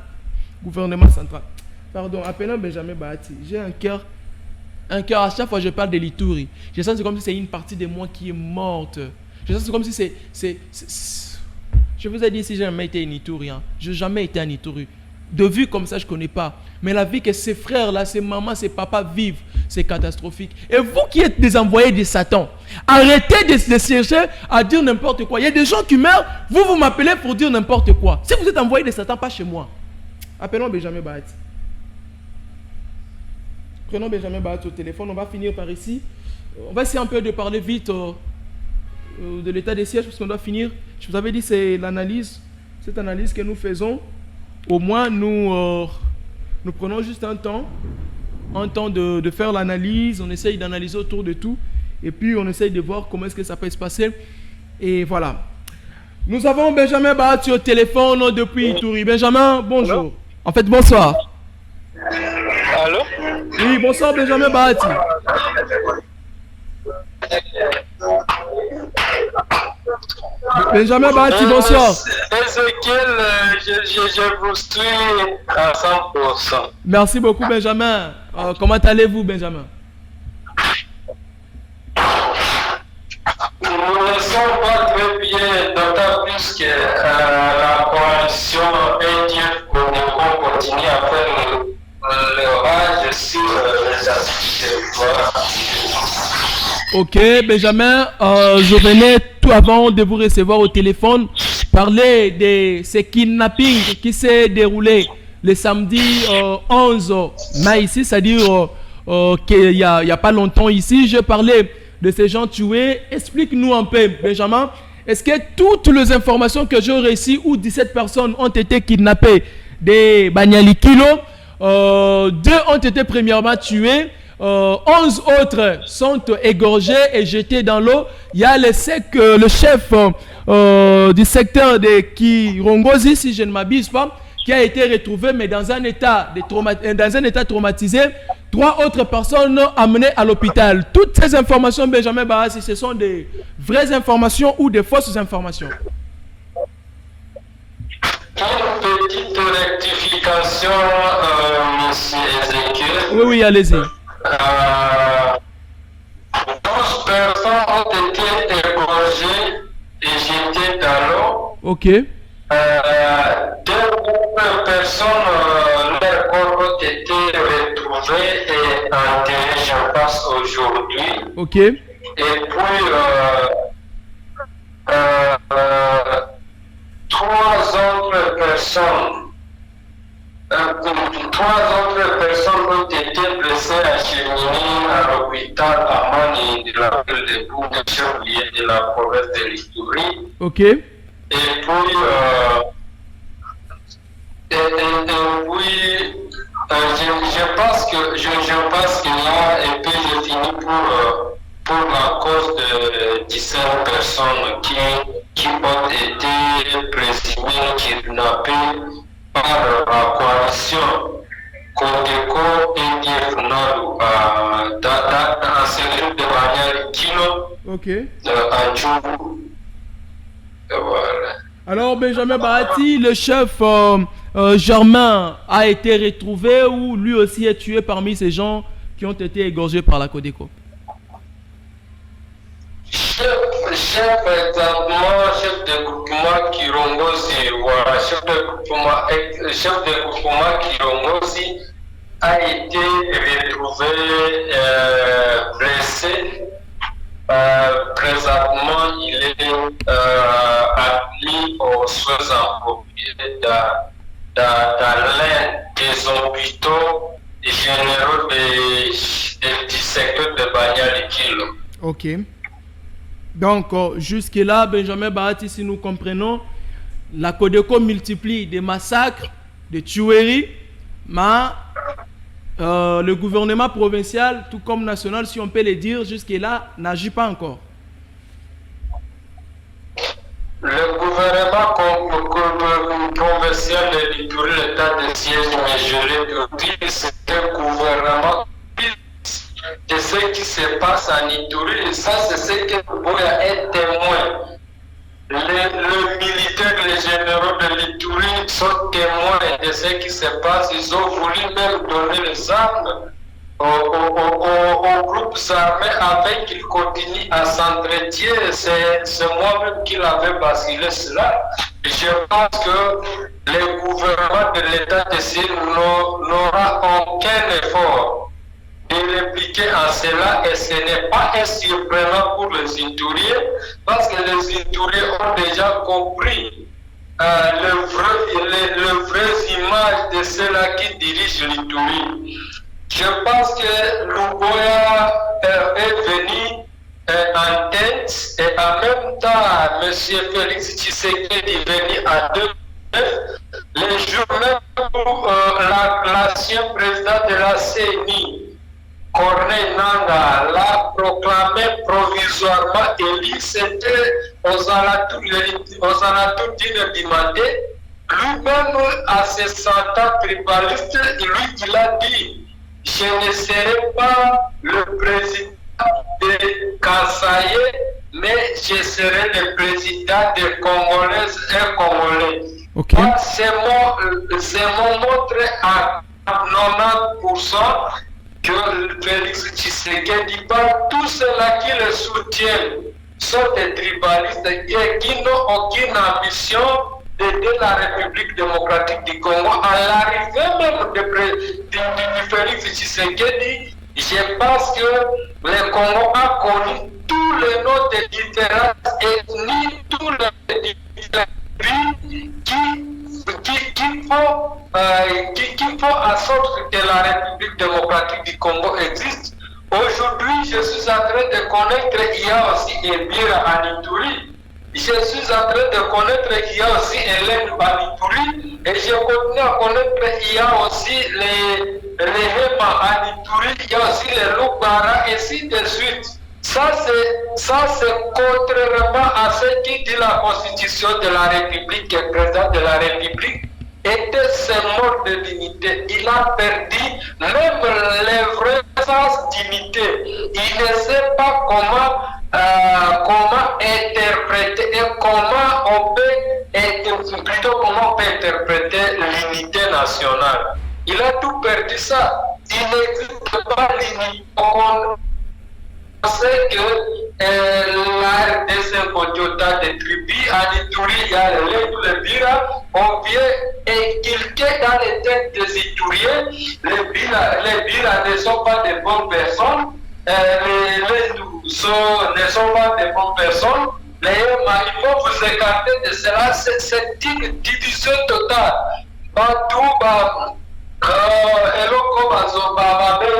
Pardon, appelons Benjamin Bahati. J'ai un cœur, à chaque fois que je parle de l'Ituri, je sens comme si c'est une partie de moi qui est morte. Je sens comme si c'est je vous ai dit, si j'ai jamais été un Ituri, je n'ai jamais été un Ituri. De vue comme ça, je ne connais pas. Mais la vie que ces frères-là, ces mamans, ces papas vivent, c'est catastrophique. Et vous qui êtes des envoyés de Satan, arrêtez de chercher à dire n'importe quoi. Il y a des gens qui meurent, vous m'appelez pour dire n'importe quoi. Si vous êtes envoyé de Satan, pas chez moi. Appelons Benjamin Bahati. Prenons Benjamin Bahati au téléphone, on va finir par ici. On va essayer un peu de parler vite de l'état des sièges, parce qu'on doit finir. Je vous avais dit, c'est l'analyse, cette analyse que nous faisons. Au moins, nous prenons juste un temps de faire l'analyse, on essaye d'analyser autour de tout, et puis on essaye de voir comment est-ce que ça peut se passer. Et voilà. Nous avons Benjamin Bahati au téléphone depuis Ituri. Benjamin, bonjour. Allô? En fait, bonsoir. Allô? Oui, bonsoir Benjamin Bahati. Benjamin Bahati, bonsoir. Ezekiel, je vous suis à 100%. Merci beaucoup Benjamin. Comment allez-vous Benjamin? Nous ne sommes pas très bien, d'autant plus que la coalition indienne continue à faire le rage sur les activités. Ok, Benjamin, je venais tout avant de vous recevoir au téléphone parler de ce kidnapping qui s'est déroulé le samedi 11 mai ici, c'est-à-dire qu'il n'y a pas longtemps ici. Je parlais de ces gens tués. Explique-nous un peu, Benjamin, est-ce que toutes les informations que j'ai reçues où 17 personnes ont été kidnappées des Banyalikilo, 2 ont été premièrement tués, 11 autres sont égorgés et jetés dans l'eau. Il y a le chef du secteur de Kirongozi, si je ne m'abuse pas, qui a été retrouvé, mais dans un état traumatisé. 3 autres personnes amenées à l'hôpital. Toutes ces informations, Benjamin Bahati, ce sont des vraies informations ou des fausses informations? Une petite rectification, monsieur Ezekiel. Oui, allez-y. 12 personnes ont été égorgées et jetées dans l'eau. Ok. 2 personnes, leurs corps ont été retrouvés et enterrés, je pense, aujourd'hui. Ok. Et puis, 3 autres personnes ont été blessées acheminées à l'hôpital à Mani de la ville de Bougachoulier de la province de l'Ituri. Ok. Et puis, je pense qu'il y a, et puis j'ai fini pour la cause de 17 personnes qui ont été présumées kidnappées par la coalition Kodeko Indien Funalu dans un secteur de Banyali Kilo, Ok. à Djougou. Voilà. Alors, Benjamin Bahati, le chef Germain a été retrouvé ou lui aussi est tué parmi ces gens qui ont été égorgés par la Codeco? Chef de groupement Kirongozi, voilà, chef de groupement Kirongozi a été retrouvé blessé. Présentement, il est admis aux soins appropriés dans l'un des hôpitaux généraux du secteur de Banyali-Kilo. Ok. Donc, jusque-là, Benjamin Bahati, si nous comprenons, la Codeco multiplie des massacres, des tueries, mais le gouvernement provincial, tout comme national, si on peut le dire, jusque-là, n'agit pas encore. Le gouvernement provincial de l'Ituri, l'état de siège, mais je l'ai dit, c'est un gouvernement de ce qui se passe en Ituri. Et ça, c'est ce que Boya est témoin. Les militaires, les généraux de l'Ituri sont témoins de ce qui se passe. Ils ont voulu même donner les armes au groupe armé afin qu'ils continuent à s'entretenir. C'est moi-même qui l'avais basculé cela. Je pense que le gouvernement de l'État de Syrie n'aura aucun effort de répliquer en cela, et ce n'est pas surprenant pour les Ituriens, parce que les Ituriens ont déjà compris les vraies images de ceux-là qui dirigent l'Ituri. Je pense que Luboya est venu en tête, et en même temps, M. Félix Tshisekedi est venu en 2009, les jours même où l'ancien président de la CENI, Corneille Nangaa, l'a proclamé provisoirement élu. C'était aux alentours d'une dimandée. Lui-même, à ses sentant tribaliste, lui, il a dit: je ne serai pas le président de Kansaye, mais je serai le président des Congolaises et Congolais. Okay. C'est mon montre à 90% que Félix Tshisekedi, par tous ceux-là qui le soutiennent, sont des tribalistes et qui n'ont aucune ambition d'aider la République démocratique du Congo. À l'arrivée même de Félix Tshisekedi, je pense que le Congo a connu tous les noms de différentes ethnies, tous les différents qui font en sorte que la République démocratique du Congo existe. Aujourd'hui, je suis en train de connaître qu'il y a aussi Ebira en Ituri. Je suis en train de connaître qu'il y a aussi Hélène en Ituri. Et je continue à connaître qu'il y a aussi les Hema en Ituri. Il y a aussi les Lubara, et ainsi de suite. Ça, c'est contrairement à ce qui dit la Constitution de la République, et le président de la République était symbole de dignité. Il a perdu même les vrais sens dignité. Il ne sait pas comment interpréter et comment on peut interpréter l'unité nationale. Il a tout perdu ça. Il n'existe pas l'unité. On sait que la RDC Kodiota des tribus, à Ituri, il y a le Bira, on vient inculquer dans les têtes des Ituriens. Les Bira ne sont pas de bonnes personnes, les Ndouzo ne sont pas de bonnes personnes. Mais il faut vous écarter de cela, c'est une division totale. Eloko Bazoba,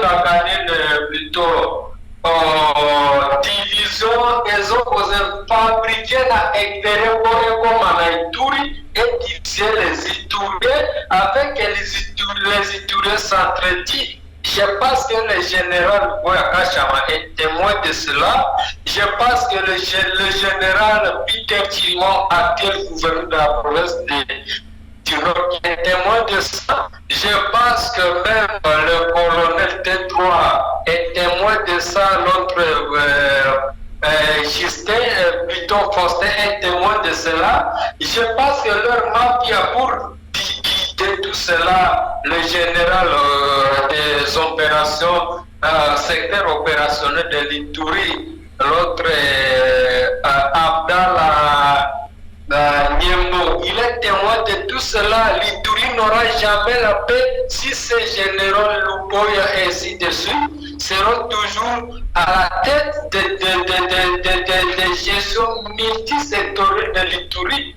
la canine plutôt. Division, elles ont fabriqué la extérieur comme en Ituri et diviser les Ituriens avec les Ituriens s'entretuent. Je pense que le général Boyaka Chama est témoin de cela. Je pense que le général Peter Chimon, actuel gouverneur de la province du Nord, est témoin de ça. Je pense que même le colonel T3 est témoin de ça. Notre Justin, plutôt Faustin, est témoin de cela. Je pense que leur mafia pour guider tout cela, le général des opérations, secteur opérationnel de l'Ituri, l'autre Abdallah Niembo, il est témoin de tout cela. L'Ituri n'aura jamais la paix si ces généraux Luboya et ainsi de suite seront toujours à la tête de gestion multisectorielle de l'Ituri.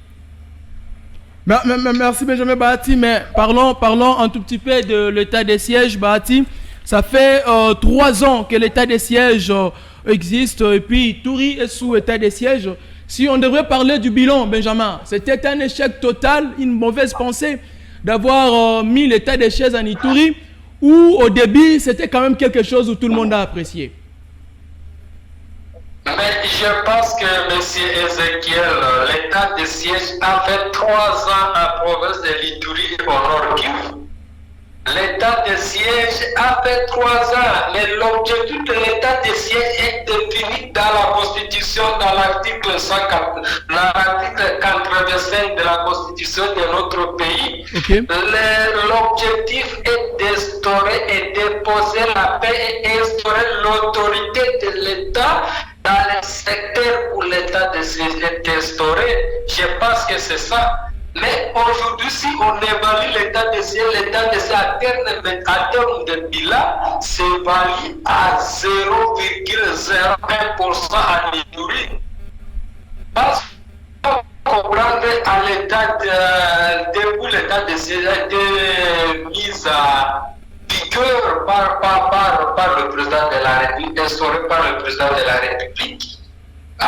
Merci Benjamin Bahati, mais parlons un tout petit peu de l'état des sièges, Bahati. Ça fait 3 ans que l'état des sièges existe et puis Ituri est sous état des sièges. Si on devrait parler du bilan, Benjamin, c'était un échec total, une mauvaise pensée d'avoir mis l'état des sièges en Ituri, où au début c'était quand même quelque chose où tout le monde a apprécié. Mais je pense que M. Ezekiel, l'état de siège a fait 3 ans à province de l'Ituri au Nord Kivu. L'état de siège a fait 3 ans, mais l'objectif de l'état de siège est défini dans la Constitution, dans l'article 85 de la Constitution de notre pays. Okay. L'objectif est d'instaurer et d'imposer la paix et instaurer l'autorité de l'État dans les secteurs où l'état de siège est instauré. Je pense que c'est ça. Mais aujourd'hui, si on évalue l'état de siège à terme de bilan s'évalue à 0,01% en Ituri. Parce qu'on comprend à l'état depuis l'état de siège a été mis à vigueur par le président de la République, instauré par le président de la République. En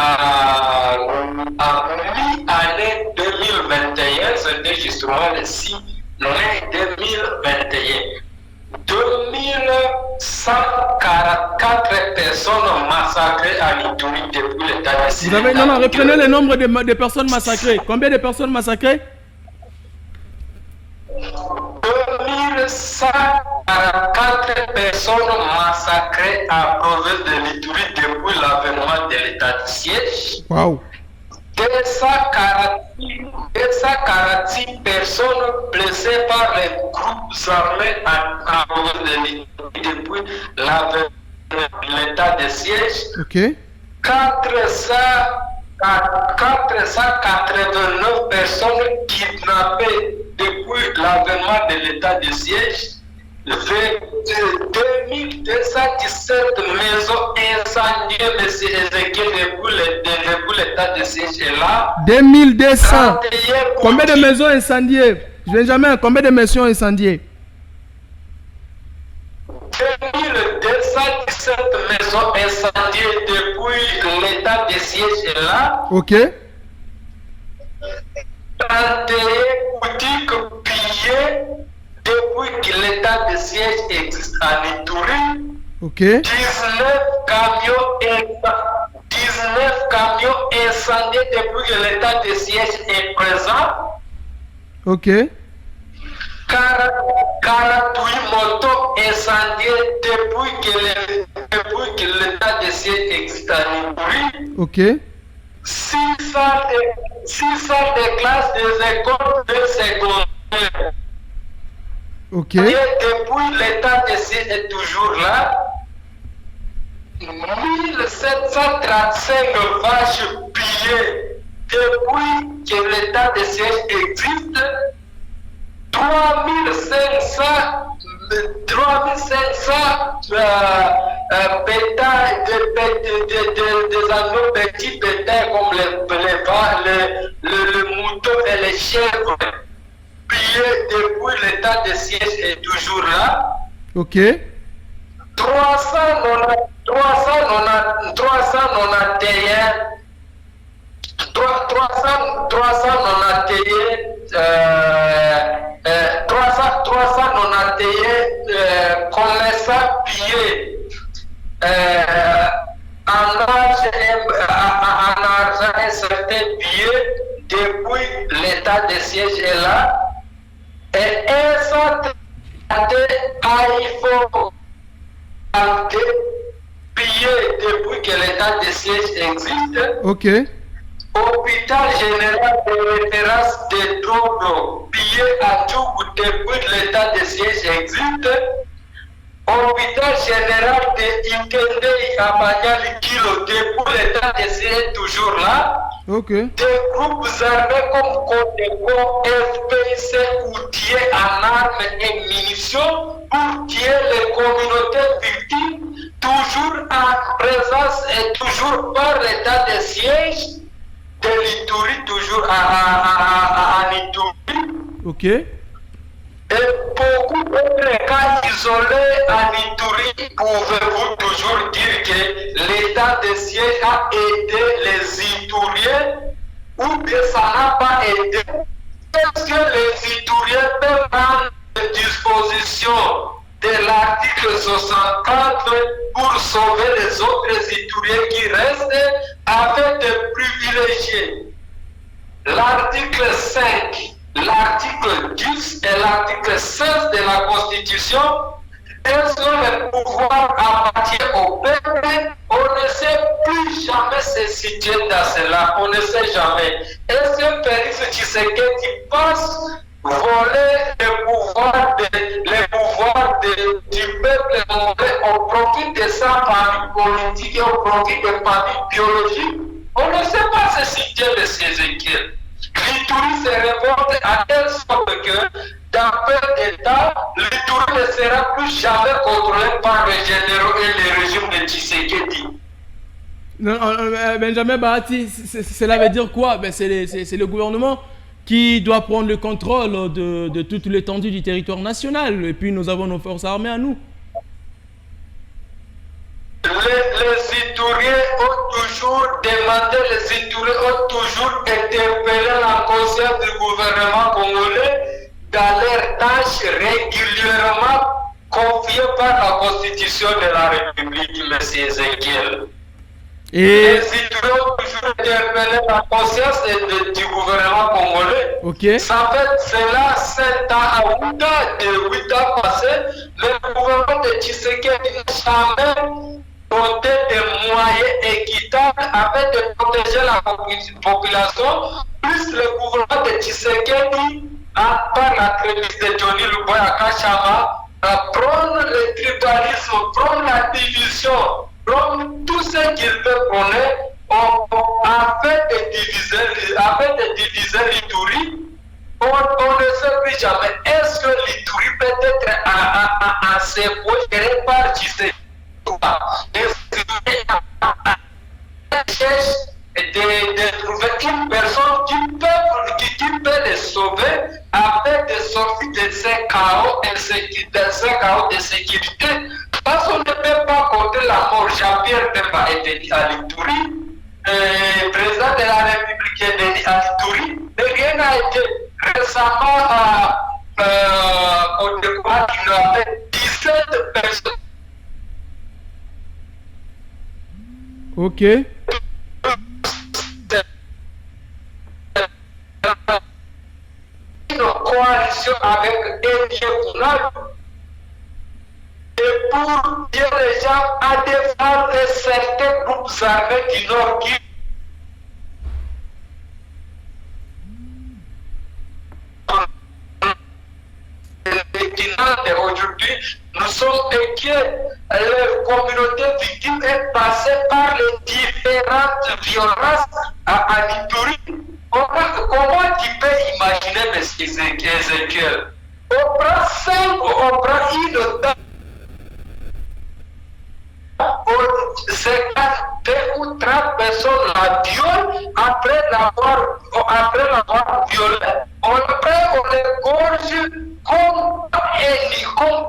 mi-année 2021, c'était justement le 6 mai 2021. 2144 personnes massacrées à Ituri depuis l'état de siège. Vous avez, non, reprenez le nombre de personnes massacrées. Combien de personnes massacrées? 2144 personnes massacrées à province de l'Ituri depuis l'avènement de l'état de siège. Wow. 246 personnes blessées par les groupes armés à province de l'Ituri depuis l'avènement de l'état de siège. Ok. 489 personnes kidnappées depuis l'avènement de l'état de siège, 2217 maisons incendiées, M. Ezekiel, depuis l'état de siège est là. 2200. Combien de maisons incendiées? Benjamin, combien de maisons incendiées? 2217 maisons incendiées depuis l'état de siège est là. Ok. 31 boutiques pillées depuis que l'état de siège existe en Ituri. Ok. 19 camions incendiés depuis que l'état de siège est présent. Ok. 48 motos incendiées depuis que l'état de siège existe en Ituri. Ok. 600 de classes des écoles de secondaire. Ok. Et depuis l'état de siège est toujours là. 1735 vaches pillées depuis que l'état de siège existe. 3500 bétail, des animaux petits bétails comme le mouton et les chèvres pillés depuis l'état de siège est toujours là. Ok. 391 commerçants pillés en argent et certains billets depuis l'état de siège est là. Et un centre iPhone pillés depuis que l'état de siège existe. Ok. Hôpital général de référence de Dodo, pillé à Djougou depuis l'état de siège existe. hôpital général de Ikende à Banyali Kilo, depuis l'état de Siège est toujours là. Ok. Des groupes armés comme Codeco, FPC, outillés en armes et munitions pour tuer les communautés victimes, toujours en présence et toujours par l'état de siège de l'Ituri, toujours à Ituri. Ok. Et beaucoup d'autres cas isolés à Ituri, pouvez-vous toujours dire que l'état de siège a aidé les Ituriens ou que ça n'a pas aidé? Est-ce que les Ituriens peuvent prendre des dispositions de l'article 64 pour sauver les autres Ituriens qui restent avec des privilégiés? L'article 5, l'article 10 et l'article 16 de la Constitution, est-ce que le pouvoir appartient au peuple? On ne sait plus jamais se situer dans cela, on ne sait jamais. Est-ce que Félix Tshisekedi pense voler le pouvoir du peuple congolais au profit de sa famille politique et au profit de famille biologique? On ne sait pas se situer de ces Ézéchiel. L'Ituri se révolte à telle sorte que, dans peu d'État, l'Ituri ne sera plus jamais contrôlé par les généraux et le régime de Tshisekedi. Non, Benjamin Bahati, cela veut dire quoi? C'est le gouvernement qui doit prendre le contrôle de toute l'étendue du territoire national. Et puis nous avons nos forces armées à nous. Les Ituriens ont toujours demandé, les Ituriens ont toujours interpellé la conscience du gouvernement congolais dans leurs tâches régulièrement confiées par la Constitution de la République, M. Ezekiel. Et... Les Ituriens ont toujours interpellé la conscience du gouvernement congolais. Ok. Ça fait cela 7 ans à 8 ans, de 8 ans passés, le gouvernement de Tshisekedi n'a jamais doté des moyens équitables afin de protéger la population, plus le gouvernement de Tshisekedi, par la crédit de Johnny Luboya Kachama, prendre le tribalisme, prendre la division, prendre tout ce qu'il veut prendre afin de diviser l'Ituri. On ne sait plus jamais. Est-ce que l'Ituri peut être à ses points géré par Tshisekedi? Cherche de trouver une personne qui peut les sauver afin de sortir de ces chaos de sécurité. Parce qu'on ne peut pas compter la mort. Jean-Pierre Bemba est venu à l'Ituri, président de la République est venu à l'Ituri, mais rien n'a été récemment au découvert qu'il y avait 17 personnes. Ok. Une coalition avec Elie et pour dire les gens à défendre certains groupes armés du Nord qui aujourd'hui, nous sommes inquiets. La communauté victime est passée par les différentes violences à Ituri. Comment tu peux imaginer, M. Ezekiel? On prend une dame. C'est 2 ou 30 personnes la violent après l'avoir violée. On les gorge comme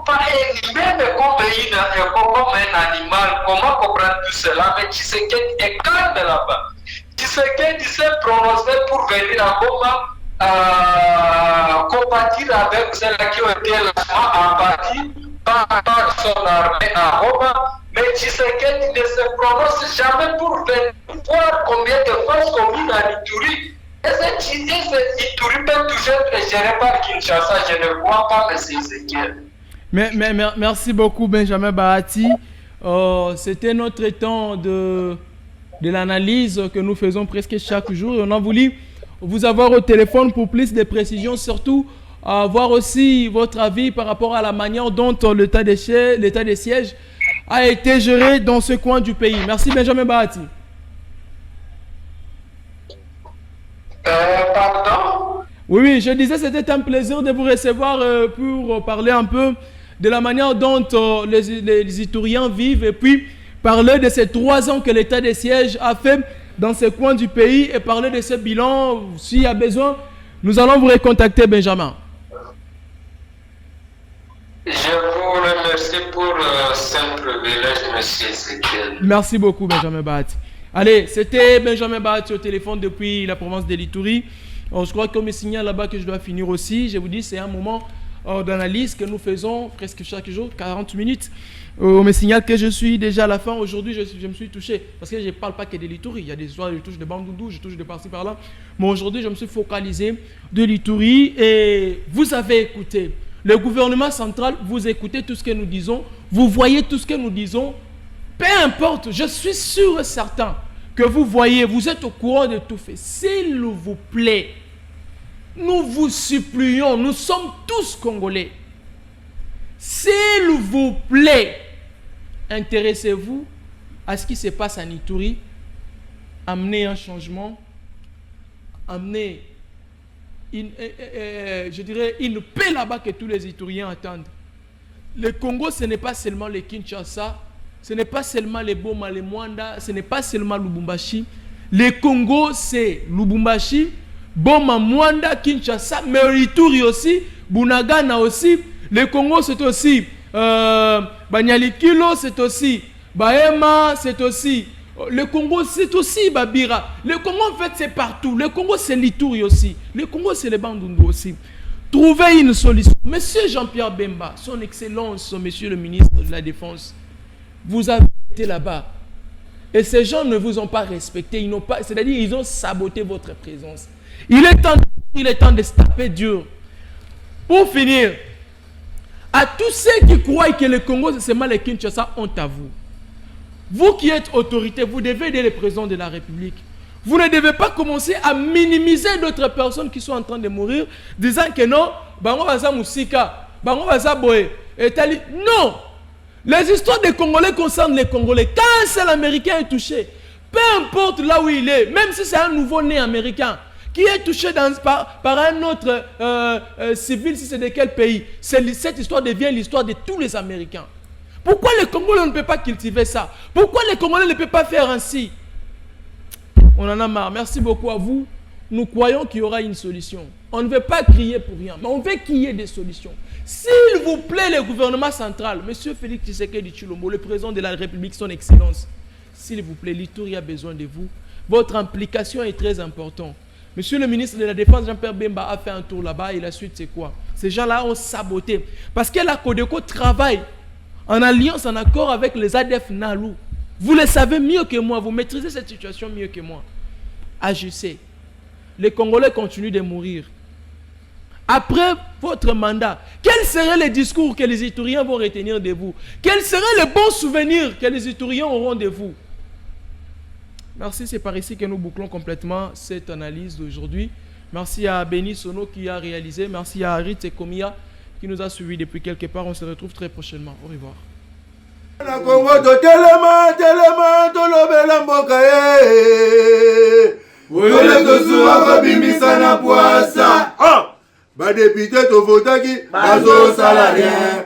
pas animé, mais comme un animal. Comment comprendre tout cela? Mais Tshisekedi est calme là-bas. Tshisekedi s'est prononcé pour venir à Goma combattre avec ceux-là qui ont été lâchement abattus par son armée à Goma. Mais Tshisekedi ne se prononce jamais pour venir voir combien de forces communes à Ituri. Et ce Ituri peut toujours être géré par Kinshasa. Je ne vois pas, M. Ezekiel. Merci beaucoup, Benjamin Bahati. C'était notre temps de l'analyse que nous faisons presque chaque jour. Et on a voulu vous avoir au téléphone pour plus de précisions, surtout voir aussi votre avis par rapport à la manière dont l'état des sièges a été géré dans ce coin du pays. Merci Benjamin Bahati. Pardon? Oui, je disais c'était un plaisir de vous recevoir pour parler un peu de la manière dont les Ituriens vivent et puis parler de ces 3 ans que l'état des sièges a fait dans ce coin du pays et parler de ce bilan. S'il y a besoin, nous allons vous recontacter, Benjamin. Je vous remercie pour ce privilège, monsieur Ezekiel. Merci beaucoup, Benjamin Bahati. Allez, c'était Benjamin Bahati au téléphone depuis la province de l'Ituri. Je crois qu'on me signale là-bas que je dois finir aussi. Je vous dis, c'est un moment d'analyse que nous faisons presque chaque jour, 40 minutes. On me signale que je suis déjà à la fin. Aujourd'hui, je me suis touché. Parce que je ne parle pas que de l'Ituri. Il y a des histoires, je touche de Bandundu, je touche de par-ci par-là. Mais aujourd'hui, je me suis focalisé de l'Ituri. Et vous avez écouté. Le gouvernement central, vous écoutez tout ce que nous disons. Vous voyez tout ce que nous disons. Peu importe, je suis sûr et certain que vous voyez, vous êtes au courant de tout fait. S'il vous plaît, nous vous supplions, nous sommes tous Congolais. S'il vous plaît, intéressez-vous à ce qui se passe en Ituri. Amenez un changement. Amenez, je dirais, une paix là-bas que tous les Ituriens attendent. Le Congo, ce n'est pas seulement le Kinshasa. Ce n'est pas seulement les Boma, les Mwanda, ce n'est pas seulement Lubumbashi. Le Congo, c'est Lubumbashi, Boma, Mwanda, Kinshasa, mais Ituri aussi, Bunagana aussi. Le Congo, c'est aussi Banyalikilo, c'est aussi Bahema, c'est aussi... Le Congo, c'est aussi Babira. Le Congo, en fait, c'est partout. Le Congo, c'est l'Ituri aussi. Le Congo, c'est les Bandundu aussi. Trouvez une solution. Monsieur Jean-Pierre Bemba, son Excellence, Monsieur le ministre de la Défense, vous avez été là-bas. Et ces gens ne vous ont pas respecté. Ils n'ont pas, c'est-à-dire, ils ont saboté votre présence. Il est temps de se taper dur. Pour finir, à tous ceux qui croient que le Congo, c'est seulement les Kinshasa, honte à vous. Vous qui êtes autorité, vous devez aider le président de la République. Vous ne devez pas commencer à minimiser d'autres personnes qui sont en train de mourir, disant que non, bango baza musika, bango baza boé. Non! Les histoires des Congolais concernent les Congolais. Quand un seul Américain est touché, peu importe là où il est, même si c'est un nouveau-né américain, qui est touché par un autre civil, si c'est de quel pays, cette histoire devient l'histoire de tous les Américains. Pourquoi les Congolais ne peuvent pas cultiver ça? Pourquoi les Congolais ne peuvent pas faire ainsi? On en a marre. Merci beaucoup à vous. Nous croyons qu'il y aura une solution. On ne veut pas crier pour rien, mais on veut qu'il y ait des solutions. S'il vous plaît, le gouvernement central, Monsieur Félix Tshisekedi Tshilombo, le président de la République, son Excellence, s'il vous plaît, l'Ituri a besoin de vous. Votre implication est très importante. Monsieur le ministre de la Défense, Jean-Pierre Bemba, a fait un tour là-bas et la suite, c'est quoi? Ces gens-là ont saboté. Parce que la Codeco travaille en alliance, en accord avec les ADF Nalou. Vous le savez mieux que moi, vous maîtrisez cette situation mieux que moi. Agissez. Les Congolais continuent de mourir. Après votre mandat, quels seraient les discours que les Ituriens vont retenir de vous? Quels seraient les bons souvenirs que les Ituriens auront de vous? Merci, c'est par ici que nous bouclons complètement cette analyse d'aujourd'hui. Merci à Béni Sono qui a réalisé. Merci à Harit Sekomia qui nous a suivis depuis quelque part. On se retrouve très prochainement. Au revoir. Badepite to votaki bazo sala rien,